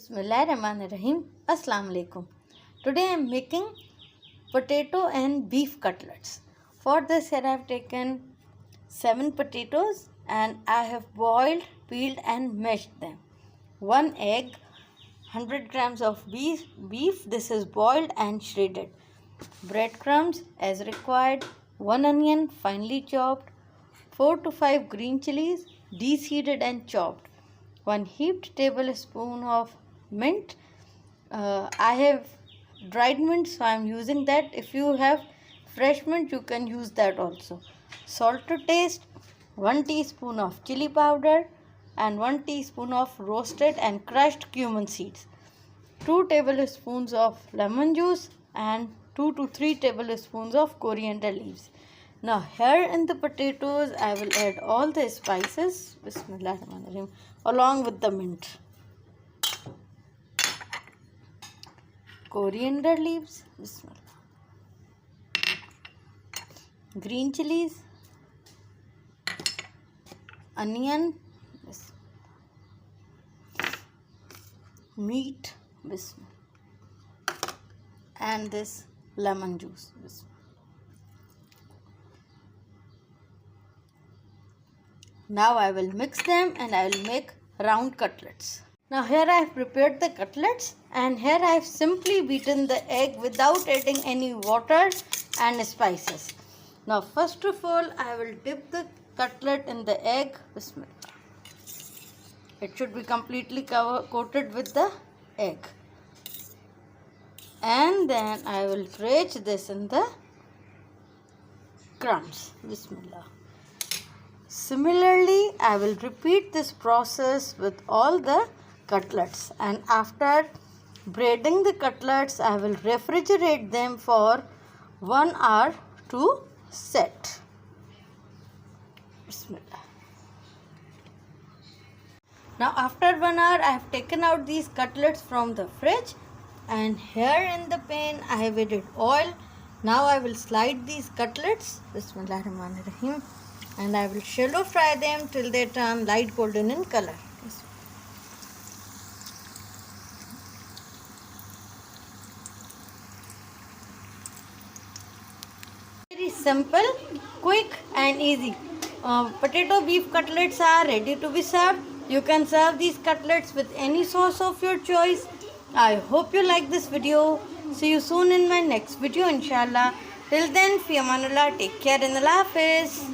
Bismillahirrahmanirrahim. Assalamu alaikum. Today I am making potato and beef cutlets. For this here I have taken 7 potatoes and I have boiled, peeled and mashed them. 1 egg, 100 grams of beef. This is boiled and shredded. Breadcrumbs as required. 1 onion finely chopped. 4 to 5 green chilies de-seeded and chopped. 1 heaped tablespoon of mint. I have dried mint, so I am using that. If you have fresh mint, you can use that also. Salt to taste. 1 teaspoon of chili powder and 1 teaspoon of roasted and crushed cumin seeds. 2 tablespoons of lemon juice and 2 to 3 tablespoons of coriander leaves. Now here in the potatoes I will add all the spices, Bismillahirrahmanirrahim, along with the mint. Coriander leaves, Bismillah. Green chilies, onion, meat, Bismillah. And this lemon juice, Bismillah. Now I will mix them and I will make round cutlets. Now here I have prepared the cutlets and here I have simply beaten the egg without adding any water and spices. Now first of all I will dip the cutlet in the egg. Bismillah. It should be completely coated with the egg. And then I will dredge this in the crumbs. Bismillah. Similarly, I will repeat this process with all the cutlets, and after braiding the cutlets, I will refrigerate them for 1 hour to set. Bismillah. Now after 1 hour, I have taken out these cutlets from the fridge, and here in the pan I have added oil. Now I will slide these cutlets, Bismillahirrahmanirrahim, and I will shallow fry them till they turn light golden in color. Very simple, quick and easy. Potato beef cutlets are ready to be served. You can serve these cutlets with any sauce of your choice. I hope you like this video. See you soon in my next video, inshallah. Till then, fi amanullah, take care and Allah Hafiz.